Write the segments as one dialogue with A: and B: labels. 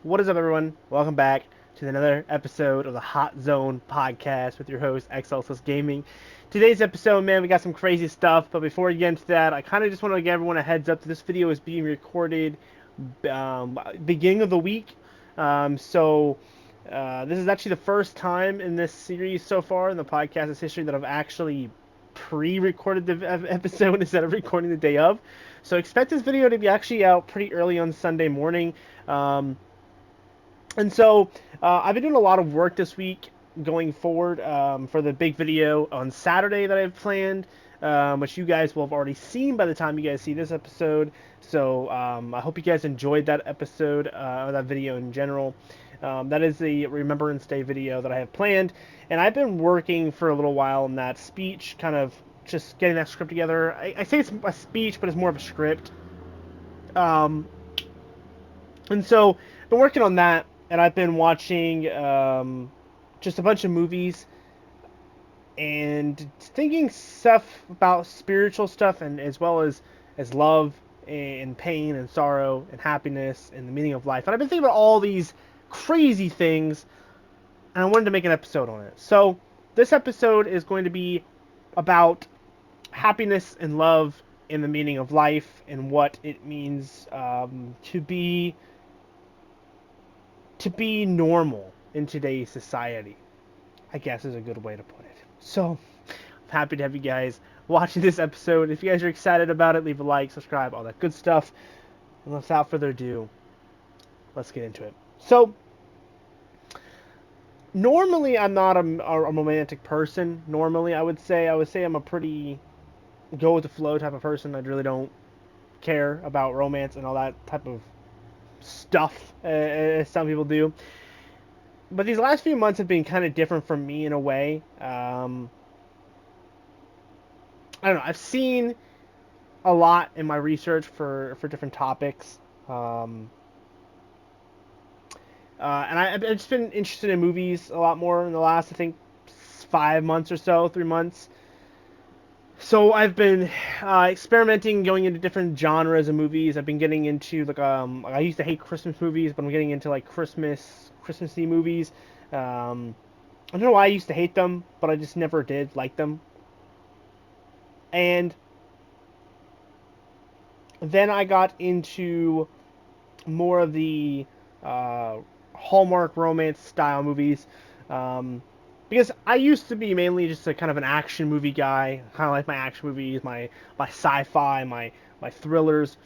A: What is up, everyone? Welcome back to another episode of the Hot Zone podcast with your host, xLSxgaming. Today's episode, man, we got some crazy stuff, but before we get into that, I kind of just want to give everyone a heads up that this video is being recorded beginning of the week. This is actually the first time in this series so far in the podcast's history that I've actually pre-recorded the episode instead of recording the day of. So expect this video to be actually out pretty early on Sunday morning. I've been doing a lot of work this week going forward for the big video on Saturday that I've planned, which you guys will have already seen by the time you guys see this episode. I hope you guys enjoyed that episode, or that video in general. That is the Remembrance Day video that I have planned, and I've been working for a little while on that speech, kind of just getting that script together. I say it's a speech, but it's more of a script. Um, I've been working on that, and I've been watching just a bunch of movies and thinking stuff about spiritual stuff, and as well as love and pain and sorrow and happiness and the meaning of life. And I've been thinking about all these crazy things, and I wanted to make an episode on it. So this episode is going to be about happiness and love and the meaning of life and what it means to be normal in today's society, I guess is a good way to put it. So, I'm happy to have you guys watching this episode. If you guys are excited about it, leave a like, subscribe, all that good stuff. And without further ado, let's get into it. So, normally I'm not a romantic person. Normally, I would say I'm a pretty go with the flow type of person. I really don't care about romance and all that type of stuff as some people do. But these last few months have been kind of different from me in a way. I don't know. I've seen a lot in my research for different topics. I've just been interested in movies a lot more in the last, I think, 5 months or so, 3 months. So I've been experimenting, going into different genres of movies. I've been getting into I used to hate Christmas movies, but I'm getting into like Christmassy movies. I don't know why I used to hate them, but I just never did like them. And then I got into more of the Hallmark romance style movies. Because I used to be mainly just a kind of an action movie guy, kind of like my action movies, my sci-fi, my thrillers.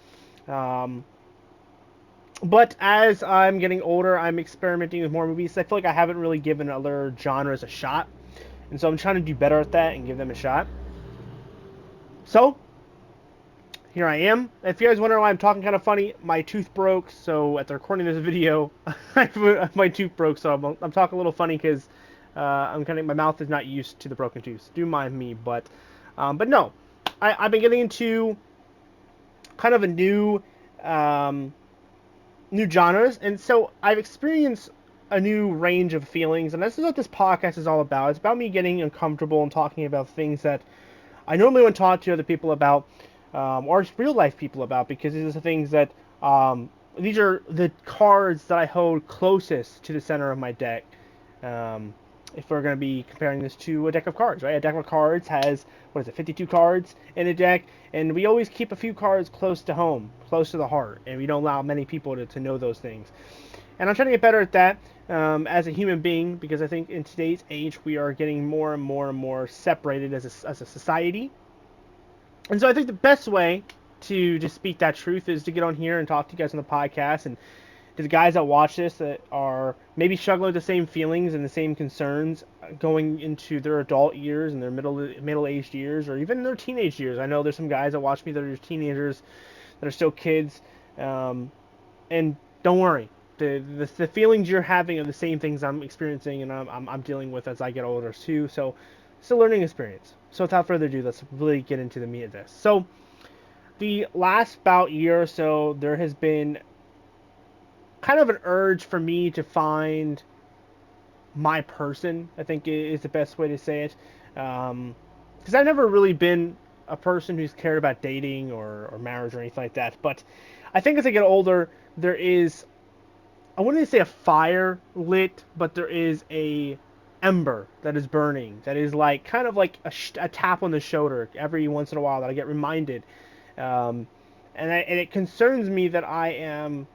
A: Um, but as I'm getting older, I'm experimenting with more movies. I feel like I haven't really given other genres a shot, and so I'm trying to do better at that and give them a shot. So here I am. If you guys wonder why I'm talking kind of funny, my tooth broke. So at the recording of this video, my tooth broke. So I'm talking a little funny because my mouth is not used to the broken tooth. Do mind me, but no, I've been getting into kind of a new genres, and so I've experienced a new range of feelings, and this is what this podcast is all about. It's about me getting uncomfortable and talking about things that I normally wouldn't talk to other people about, or real life people about, because these are the things that these are the cards that I hold closest to the center of my deck. If we're going to be comparing this to a deck of cards, right? A deck of cards has, 52 cards in a deck, and we always keep a few cards close to home, close to the heart, and we don't allow many people to know those things. And I'm trying to get better at that as a human being, because I think in today's age we are getting more and more and more separated as a society. And so I think the best way to just speak that truth is to get on here and talk to you guys on the podcast, and to the guys that watch this that are maybe struggling with the same feelings and the same concerns going into their adult years and their middle-aged years, or even their teenage years. I know there's some guys that watch me that are teenagers, that are still kids, and don't worry. The feelings you're having are the same things I'm experiencing and I'm dealing with as I get older too. So it's a learning experience. So without further ado, let's really get into the meat of this. So the last about year or so, there has been kind of an urge for me to find my person, I think is the best way to say it. Because I've never really been a person who's cared about dating or marriage or anything like that. But I think as I get older, there is I wouldn't say a fire lit, but there is a ember that is burning. That is like kind of like a tap on the shoulder every once in a while that I get reminded. Um, and it concerns me that I am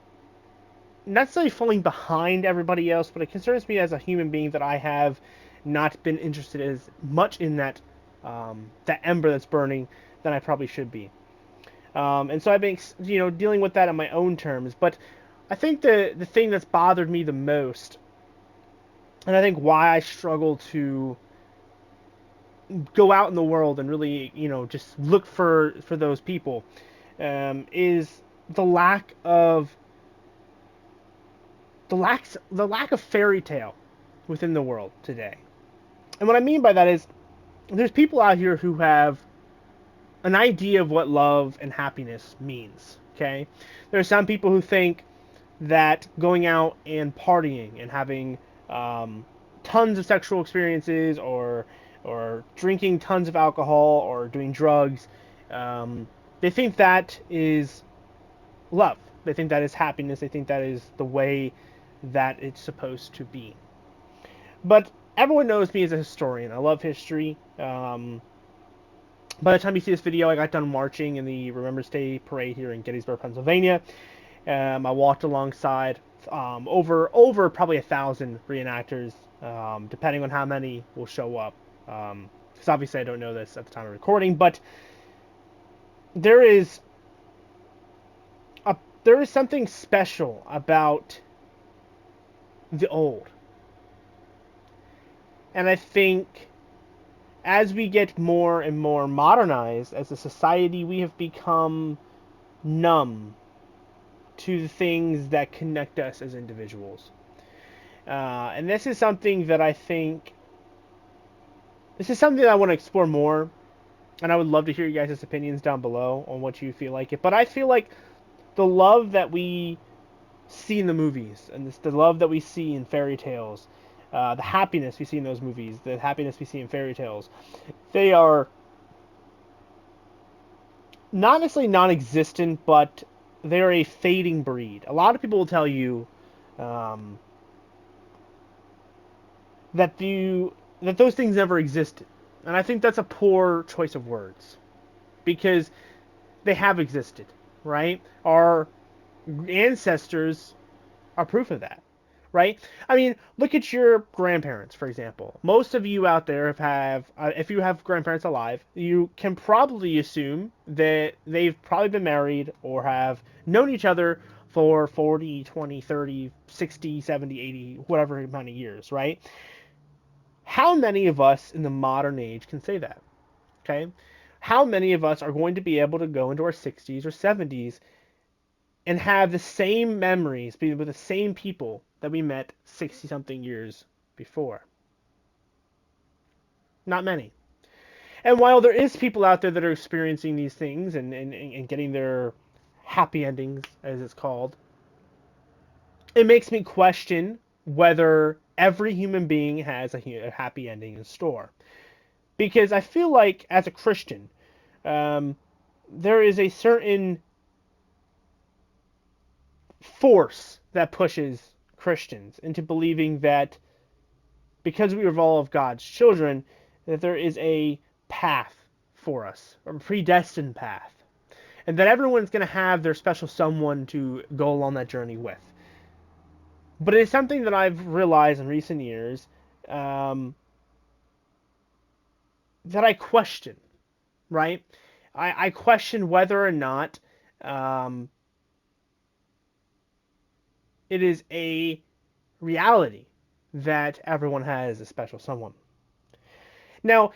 A: not necessarily falling behind everybody else, but it concerns me as a human being that I have not been interested as much in that ember that's burning than I probably should be. And so I've been, dealing with that on my own terms. But I think the thing that's bothered me the most, and I think why I struggle to go out in the world and really, just look for those people, is the lack of the lack of fairy tale within the world today. And what I mean by that is there's people out here who have an idea of what love and happiness means. Okay, there are some people who think that going out and partying and having tons of sexual experiences, or drinking tons of alcohol, or doing drugs, they think that is love. They think that is happiness. They think that is the way that it's supposed to be. But everyone knows me as a historian. I love history. By the time you see this video, I got done marching in the Remembrance Day parade here in Gettysburg, Pennsylvania. I walked alongside over probably 1,000 reenactors, depending on how many will show up. Because obviously I don't know this at the time of recording, but there is there is something special about the old, and I think as we get more and more modernized as a society, we have become numb to the things that connect us as individuals. And this is something that I want to explore more, and I would love to hear you guys' opinions down below on what you feel like it. But I feel like the love that we see in the movies, and the love that we see in fairy tales, the happiness we see in those movies, the happiness we see in fairy tales, they are not necessarily non-existent, but they're a fading breed. A lot of people will tell you um, that those things never existed, and I think that's a poor choice of words, because they have existed, right? Our ancestors are proof of that, right? I mean, look at your grandparents, for example. Most of you out there if you have grandparents alive, you can probably assume that they've probably been married or have known each other for 40, 20, 30, 60, 70, 80, whatever amount of years, right? How many of us in the modern age can say that? Okay? How many of us are going to be able to go into our 60s or 70s and have the same memories, be with the same people that we met 60 something years before? Not many. And while there is people out there that are experiencing these things and getting their happy endings, as it's called, it makes me question whether every human being has a happy ending in store. Because I feel like, as a Christian, there is a certain force that pushes Christians into believing that because we are all of God's children, that there is a path for us, a predestined path, and that everyone's going to have their special someone to go along that journey with. But it's something that I've realized in recent years, that I question, right? I question whether or not um, it is a reality that everyone has a special someone. Now,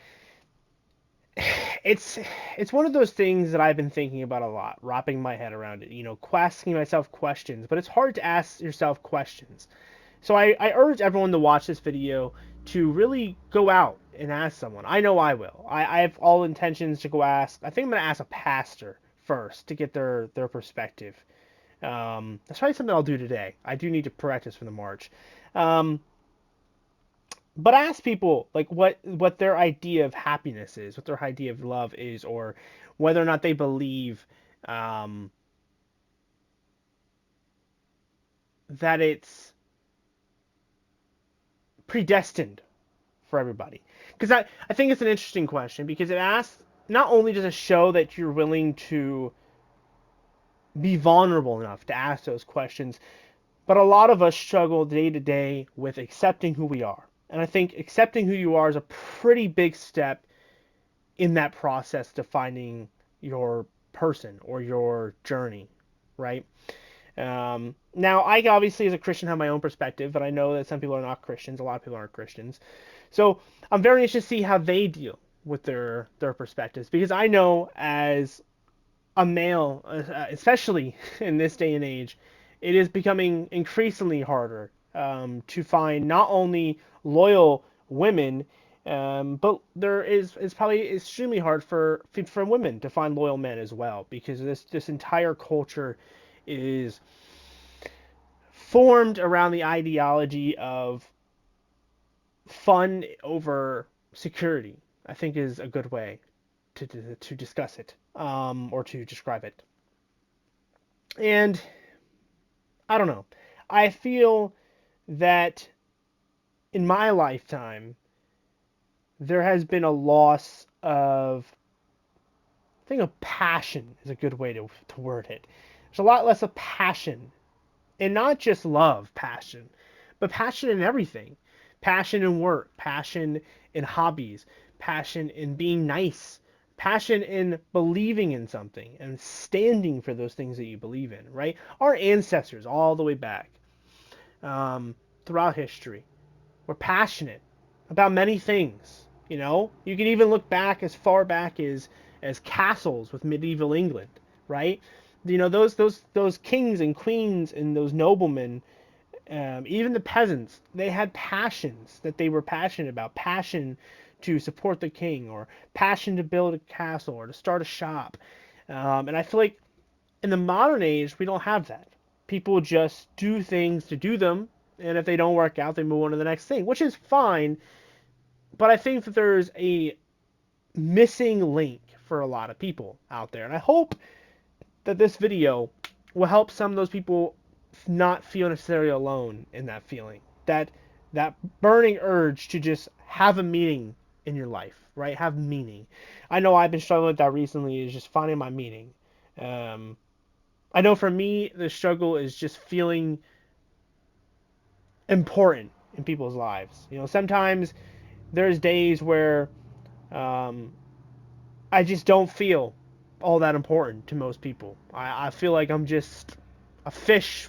A: it's it's one of those things that I've been thinking about a lot, wrapping my head around it, asking myself questions, but it's hard to ask yourself questions. So I urge everyone to watch this video to really go out and ask someone. I know I will. I have all intentions to go ask. I think I'm going to ask a pastor first to get their perspective. That's probably something I'll do today. I do need to practice for the march. Um, but ask people like what their idea of happiness is, what their idea of love is, or whether or not they believe um, that it's predestined for everybody? Because I think it's an interesting question, because it asks, not only does it show that you're willing to be vulnerable enough to ask those questions, but a lot of us struggle day to day with accepting who we are. And I think accepting who you are is a pretty big step in that process to finding your person or your journey, right? Now, I obviously, as a Christian, have my own perspective, but I know that some people are not Christians. A lot of people aren't Christians. So I'm very interested to see how they deal with their perspectives, because I know as a male, especially in this day and age, it is becoming increasingly harder to find not only loyal women, but there is it's probably extremely hard for women to find loyal men as well, because this entire culture is formed around the ideology of fun over security. I think is a good way to discuss it, or to describe it. And I don't know. I feel that in my lifetime, there has been a loss of, I think, of passion is a good way to word it. There's a lot less of passion, and not just love passion, but passion in everything. Passion in work, passion in hobbies, passion in being nice, passion in believing in something and standing for those things that you believe in, right? Our ancestors, all the way back, throughout history, were passionate about many things. You know, you can even look back as far back as castles with medieval England, right? You know, those kings and queens and those noblemen, even the peasants, they had passions that they were passionate about. Passion to support the king, or passion to build a castle, or to start a shop. And I feel like in the modern age, we don't have that. People just do things to do them, and if they don't work out, they move on to the next thing, which is fine. But I think that there's a missing link for a lot of people out there, and I hope that this video will help some of those people not feel necessarily alone in that feeling, that burning urge to just have a meaning in your life, right? Have meaning. I know I've been struggling with that recently, is just finding my meaning. I know for me, the struggle is just feeling important in people's lives. You know, sometimes there's days where um, I just don't feel all that important to most people. I feel like I'm just a fish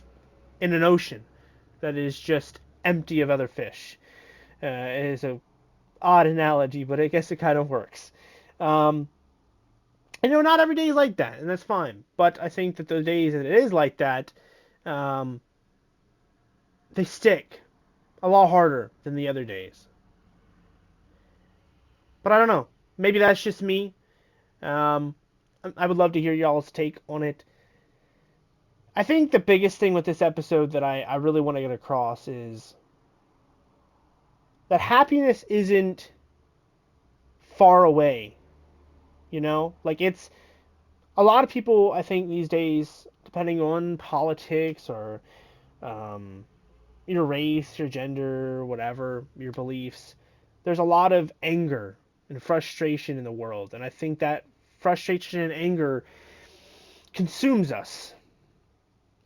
A: in an ocean that is just empty of other fish. It is a odd analogy, but I guess it kind of works. Um, and, you know, not every day is like that, and that's fine. But I think that the days that it is like that, um, they stick a lot harder than the other days. But I don't know. Maybe that's just me. Um, I would love to hear y'all's take on it. I think the biggest thing with this episode that I really want to get across is that happiness isn't far away. You know? Like, it's a lot of people, I think, these days, depending on politics or your race, your gender, whatever, your beliefs, there's a lot of anger and frustration in the world. And I think that frustration and anger consumes us.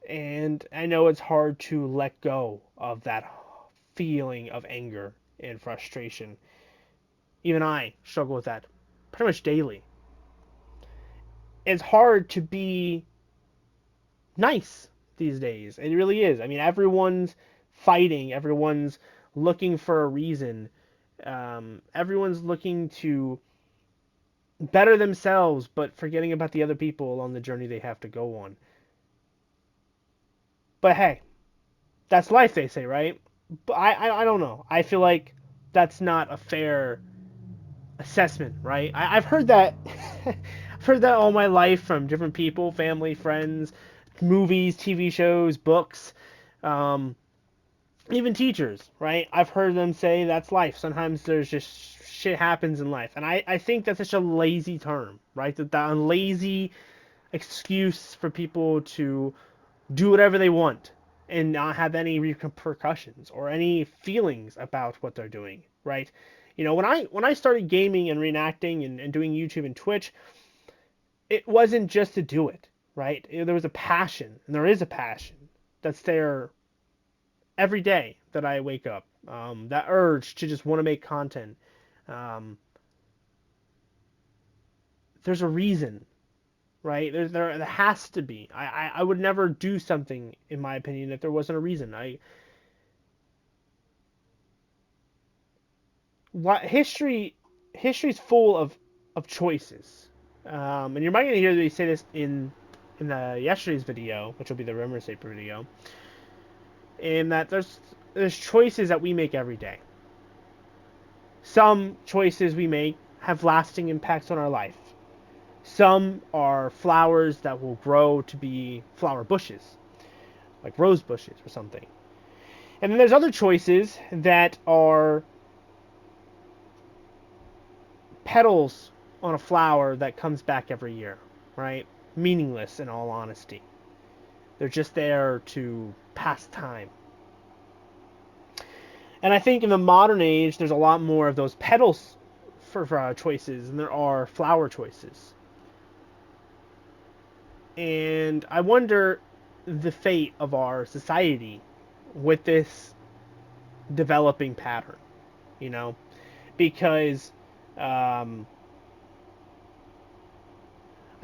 A: And I know it's hard to let go of that feeling of anger and frustration. Even I struggle with that pretty much daily. It's hard to be nice these days. It really is. I mean, everyone's fighting, everyone's looking for a reason, everyone's looking to better themselves, but forgetting about the other people on the journey they have to go on. But hey, that's life, they say, right? But I don't know. I feel like that's not a fair assessment, right? I've heard that I've heard that all my life from different people, family, friends, movies, TV shows, books, um, even teachers, right? I've heard them say that's life. Sometimes there's just shit happens in life, and I think that's such a lazy term, right? That lazy excuse for people to do whatever they want and not have any repercussions or any feelings about what they're doing, right? You know, when I started gaming and reenacting and doing YouTube and Twitch, it wasn't just to do it, right? There was a passion, and there is a passion that's there every day that I wake up. That urge to just want to make content. Um, there's a reason, right? There has to be. I would never do something, in my opinion, if there wasn't a reason. What history's full of choices. And you're might going to hear me say this in the yesterday's video, which will be the Remembrance Day video, in that there's choices that we make every day. Some choices we make have lasting impacts on our life. Some are flowers that will grow to be flower bushes, like rose bushes or something. And then there's other choices that are petals on a flower that comes back every year, right? Meaningless in all honesty. They're just there to pass time. And I think in the modern age, there's a lot more of those petals for choices than there are flower choices. And I wonder the fate of our society with this developing pattern, you know, because I've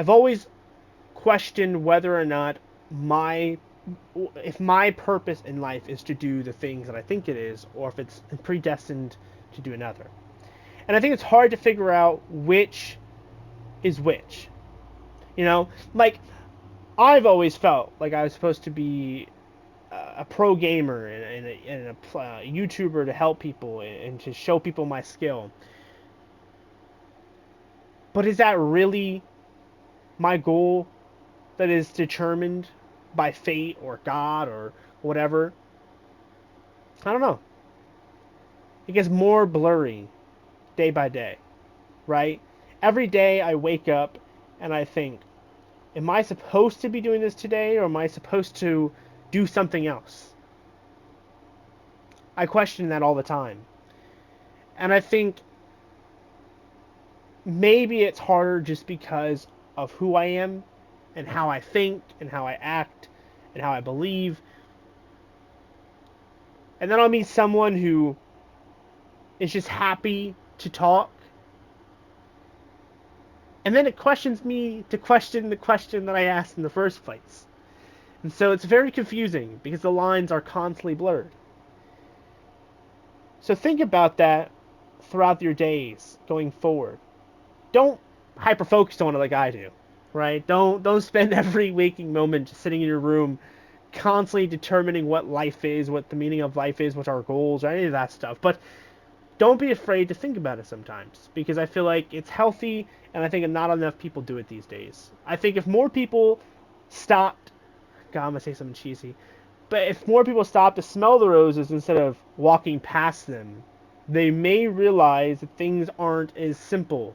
A: always questioned whether or not if my purpose in life is to do the things that I think it is, or if it's predestined to do another. And I think it's hard to figure out which is which. You know, like I've always felt like I was supposed to be a pro gamer and a YouTuber to help people and to show people my skill. But is that really my goal that is determined by fate or God or whatever? I don't know. It gets more blurry day by day, right? Every day I wake up and I think, am I supposed to be doing this today, or am I supposed to do something else? I question that all the time. And I think maybe it's harder just because of who I am and how I think and how I act and how I believe. And then I'll meet someone who is just happy to talk. And then it questions me to question the question that I asked in the first place. And so it's very confusing because the lines are constantly blurred. So think about that throughout your days going forward. Don't hyper focus on it like I do, right? Don't spend every waking moment just sitting in your room constantly determining what life is, what the meaning of life is, what our goals, or any of that stuff. But don't be afraid to think about it sometimes, because I feel like it's healthy, and I think not enough people do it these days. I think if more people stopped, God, I'm gonna say something cheesy, but if more people stopped to smell the roses instead of walking past them, they may realize that things aren't as simple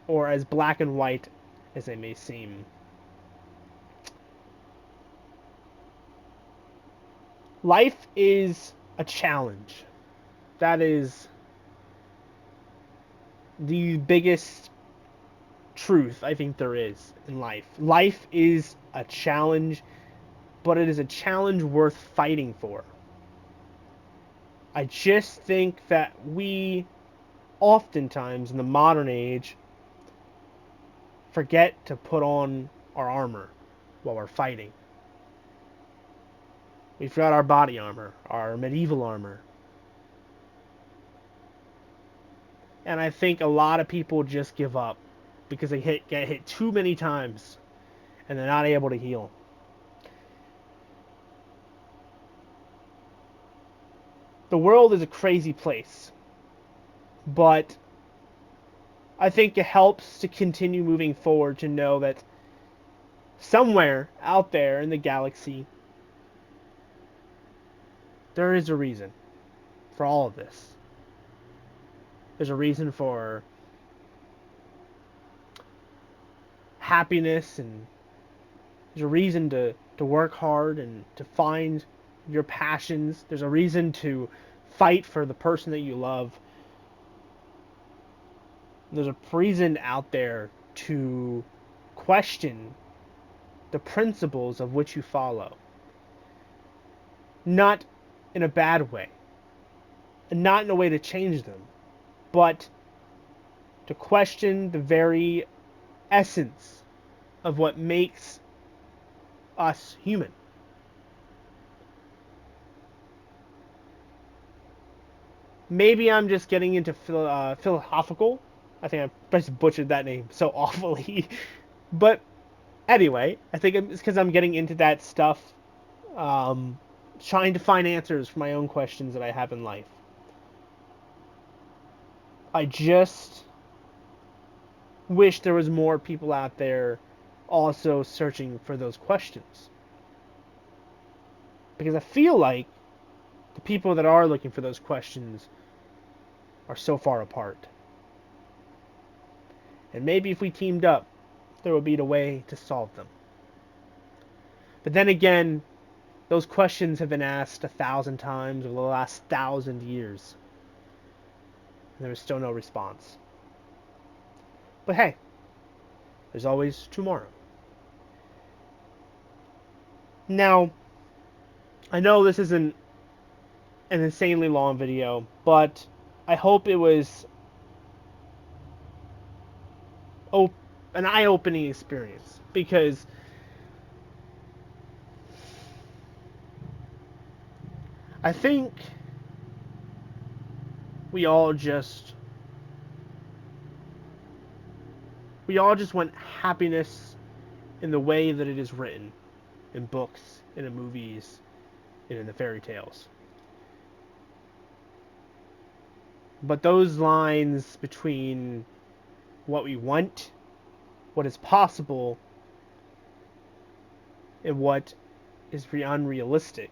A: or as black and white as they may seem. Life is a challenge. That is the biggest truth I think there is in life. Life is a challenge, but it is a challenge worth fighting for. I just think that we oftentimes in the modern age forget to put on our armor while we're fighting. We've got our body armor, our medieval armor. And I think a lot of people just give up because they get hit too many times and they're not able to heal. The world is a crazy place, but I think it helps to continue moving forward to know that somewhere out there in the galaxy, there is a reason for all of this. There's a reason for happiness, and there's a reason to to work hard and to find your passions. There's a reason to fight for the person that you love. There's a reason out there to question the principles of which you follow. Not in a bad way, and not in a way to change them, but to question the very essence of what makes us human. Maybe I'm just getting into philosophical. I think I just butchered that name so awfully. But anyway, I think it's because I'm getting into that stuff, trying to find answers for my own questions that I have in life. I just wish there was more people out there also searching for those questions. Because I feel like the people that are looking for those questions are so far apart. And maybe if we teamed up, there would be a way to solve them. But then again, those questions have been asked 1,000 times over the last 1,000 years. And there is still no response. But hey, there's always tomorrow. Now, I know this isn't an insanely long video, but I hope it was an eye-opening experience, because I think we all just want happiness in the way that it is written in books, and in movies, and in the fairy tales. But those lines between what we want, what is possible, and what is unrealistic,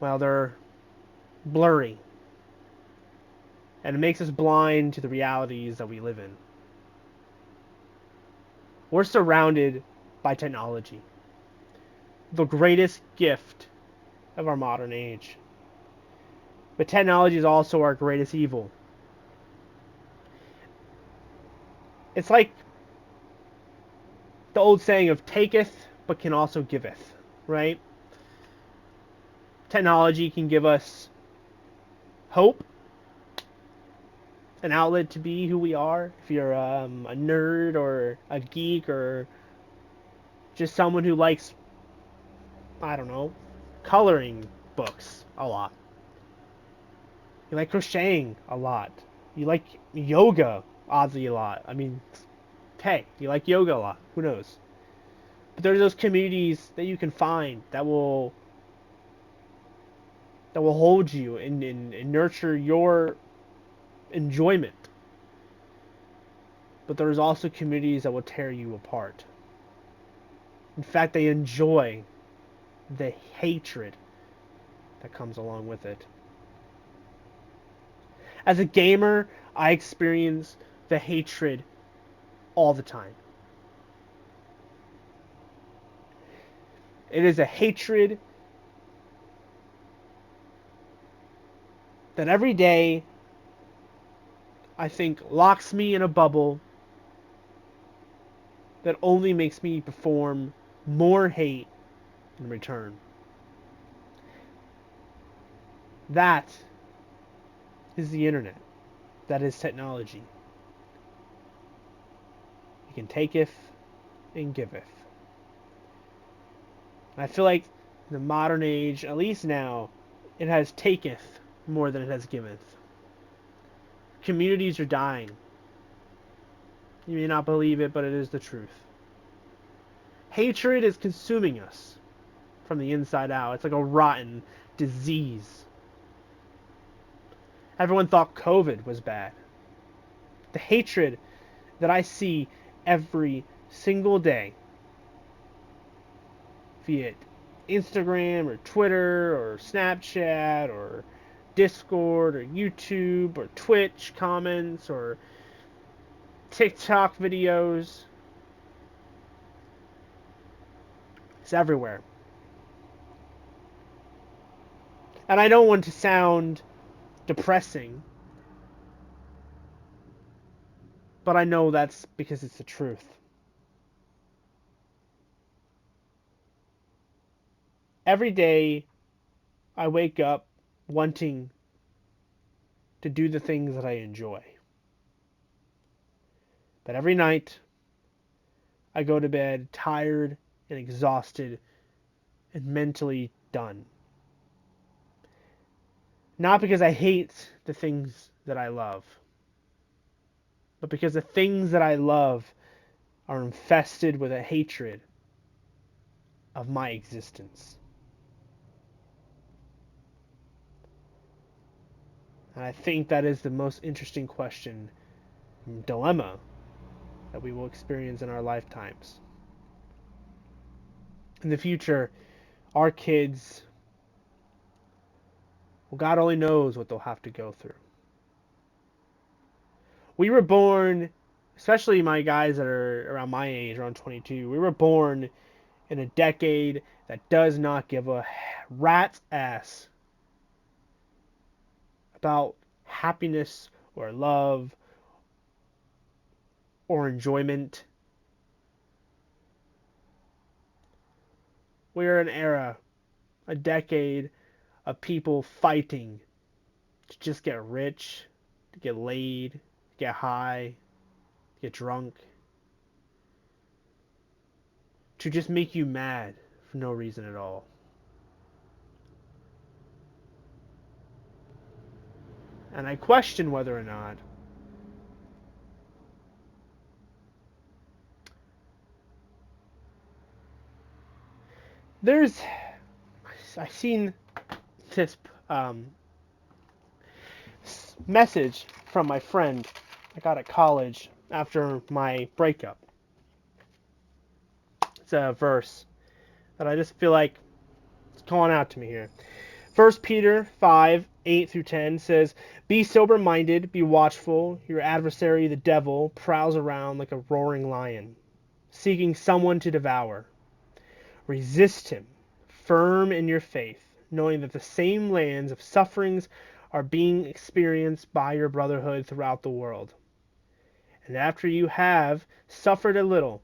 A: well, they're blurry. And it makes us blind to the realities that we live in. We're surrounded by technology, the greatest gift of our modern age. But technology is also our greatest evil. It's like the old saying of taketh but can also giveth, right? Technology can give us hope, an outlet to be who we are. If you're a nerd or a geek or just someone who likes, I don't know, coloring books a lot. You like crocheting a lot. You like yoga, oddly, a lot. I mean, hey, you like yoga a lot. Who knows? But there's those communities that you can find that will hold you and nurture your enjoyment. But there's also communities that will tear you apart. In fact, they enjoy the hatred that comes along with it. As a gamer, I experience the hatred all the time. It is a hatred that every day I think locks me in a bubble that only makes me perform more hate in return. That is the internet. That is technology. It can taketh and giveth. And I feel like in the modern age, at least now, it has taketh more than it has giveth. Communities are dying. You may not believe it, but it is the truth. Hatred is consuming us from the inside out. It's like a rotten disease. Everyone thought COVID was bad. The hatred that I see every single day, be it Instagram or Twitter or Snapchat or Discord or YouTube or Twitch comments or TikTok videos, It's everywhere. And I don't want to sound depressing, but I know that's because it's the truth. Every day I wake up wanting to do the things that I enjoy. But every night I go to bed tired and exhausted and mentally done. Not because I hate the things that I love, but because the things that I love are infested with a hatred of my existence. And I think that is the most interesting question, dilemma, that we will experience in our lifetimes. In the future, our kids, well, God only knows what they'll have to go through. We were born, especially my guys that are around my age, around 22, we were born in a decade that does not give a rat's ass about happiness or love or enjoyment. We're an era, a decade of people fighting to just get rich, to get laid, to get high, to get drunk, to just make you mad for no reason at all. And I question whether or not there's I've seen this message from my friend I got at college after my breakup. It's a verse that I just feel like it's calling out to me here. 1 Peter 5:8-10 says, "Be sober-minded, be watchful. Your adversary, the devil, prowls around like a roaring lion, seeking someone to devour. Resist him, firm in your faith, knowing that the same lands of sufferings are being experienced by your brotherhood throughout the world. And after you have suffered a little,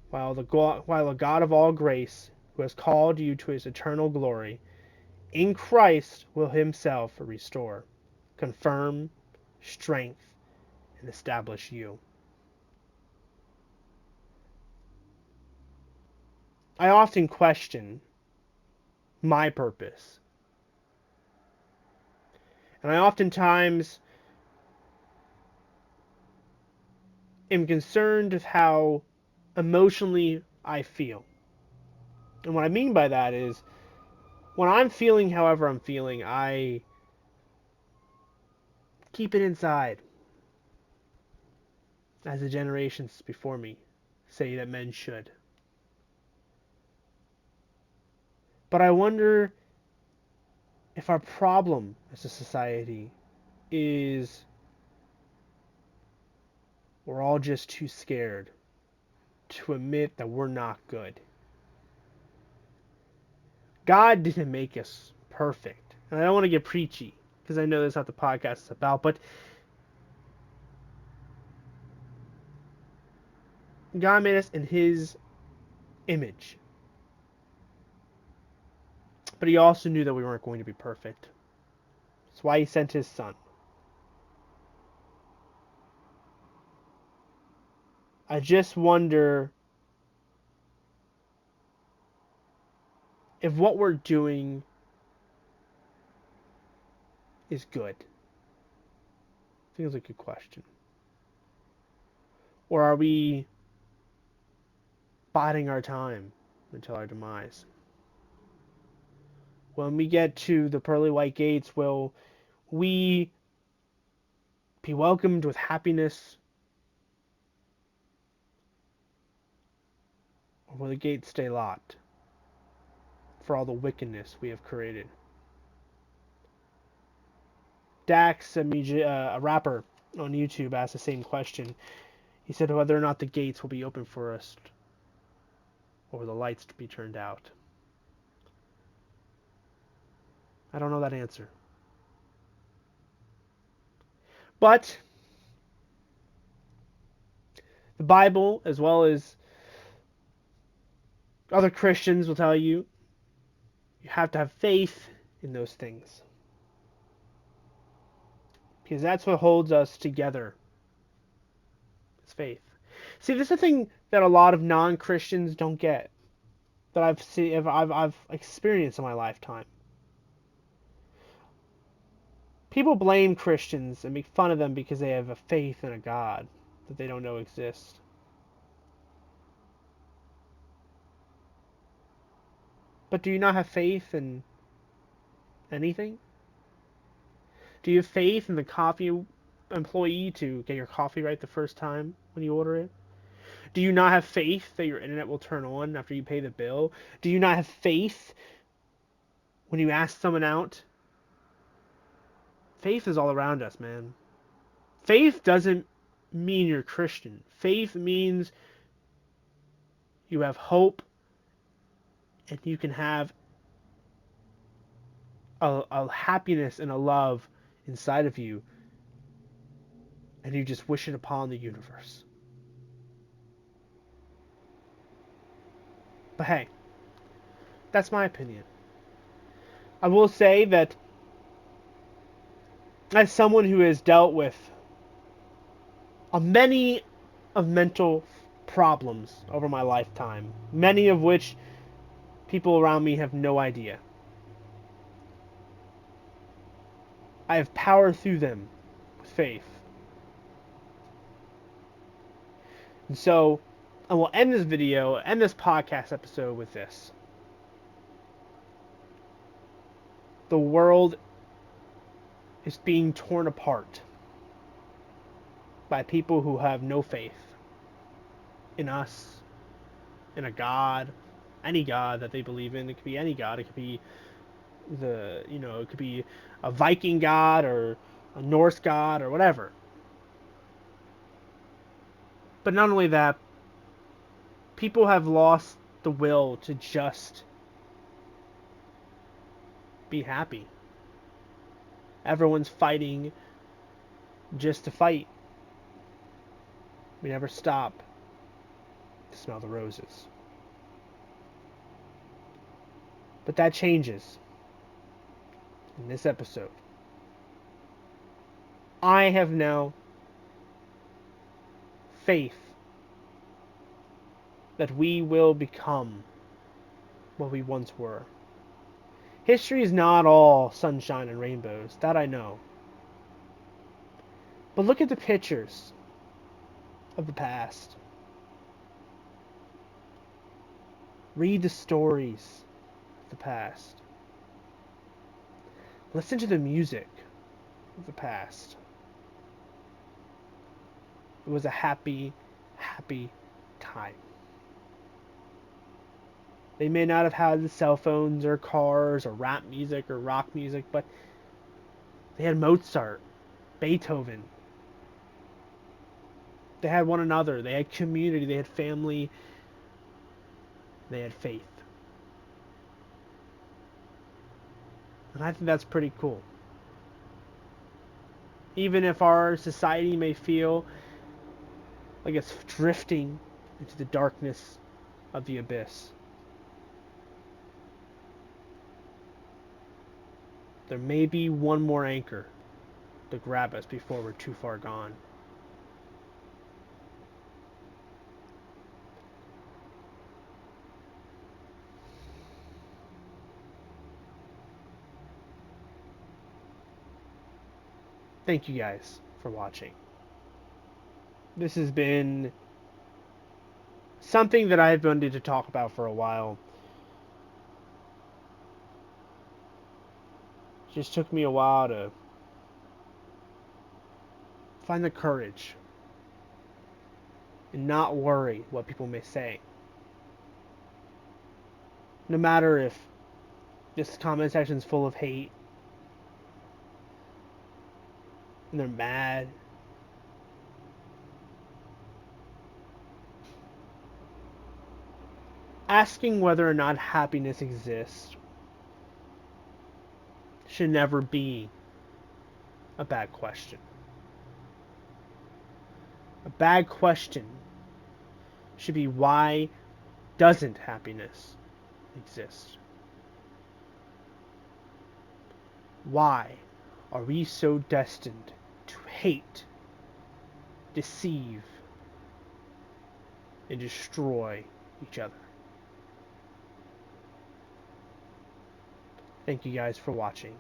A: while the God of all grace, who has called you to his eternal glory, in Christ will himself restore, confirm, strength, and establish you." I often question my purpose. And I oftentimes am concerned with how emotionally I feel. And what I mean by that is, when I'm feeling however I'm feeling, I keep it inside, as the generations before me say that men should. But I wonder if our problem as a society is we're all just too scared to admit that we're not good. God didn't make us perfect. And I don't want to get preachy, because I know that's not the podcast is about, but God made us in his image. But he also knew that we weren't going to be perfect. That's why he sent his son. I just wonder if what we're doing is good. I think it's a good question. Or are we biding our time until our demise? When we get to the pearly white gates, will we be welcomed with happiness? Or will the gates stay locked for all the wickedness we have created? Dax, a rapper on YouTube, asked the same question. He said whether or not the gates will be open for us. or will the lights be turned out? I don't know that answer. But the Bible, as well as other Christians, will tell you you have to have faith in those things. Because that's what holds us together. It's faith. See, this is the thing that a lot of non-Christians don't get. That I've experienced in my lifetime. People blame Christians and make fun of them because they have a faith in a God that they don't know exists. But do you not have faith in anything? Do you have faith in the coffee employee to get your coffee right the first time when you order it? Do you not have faith that your internet will turn on after you pay the bill? Do you not have faith when you ask someone out? Faith is all around us, man. Faith doesn't mean you're Christian. Faith means you have hope and you can have a happiness and a love inside of you, and you just wish it upon the universe. But hey, that's my opinion. I will say that as someone who has dealt with many of mental problems over my lifetime, many of which people around me have no idea, I have powered through them with faith. And so I will end this video, end this podcast episode with this. The world is being torn apart by people who have no faith in us, in a God, any God that they believe in. It could be any God. It could be it could be a Viking God or a Norse God or whatever. But not only that, people have lost the will to just be happy. Everyone's fighting just to fight. We never stop to smell the roses. But that changes in this episode. I have now faith that we will become what we once were. History is not all sunshine and rainbows, that I know. But look at the pictures of the past. Read the stories of the past. Listen to the music of the past. It was a happy, happy time. They may not have had cell phones or cars or rap music or rock music, but they had Mozart, Beethoven. They had one another. They had community. They had family. They had faith. And I think that's pretty cool. Even if our society may feel like it's drifting into the darkness of the abyss, there may be one more anchor to grab us before we're too far gone. Thank you guys for watching. This has been something that I've wanted to talk about for a while. It just took me a while to find the courage and not worry what people may say. No matter if this comment section is full of hate and they're mad, asking whether or not happiness exists should never be a bad question. A bad question should be, why doesn't happiness exist? Why are we so destined to hate, deceive, and destroy each other? Thank you guys for watching.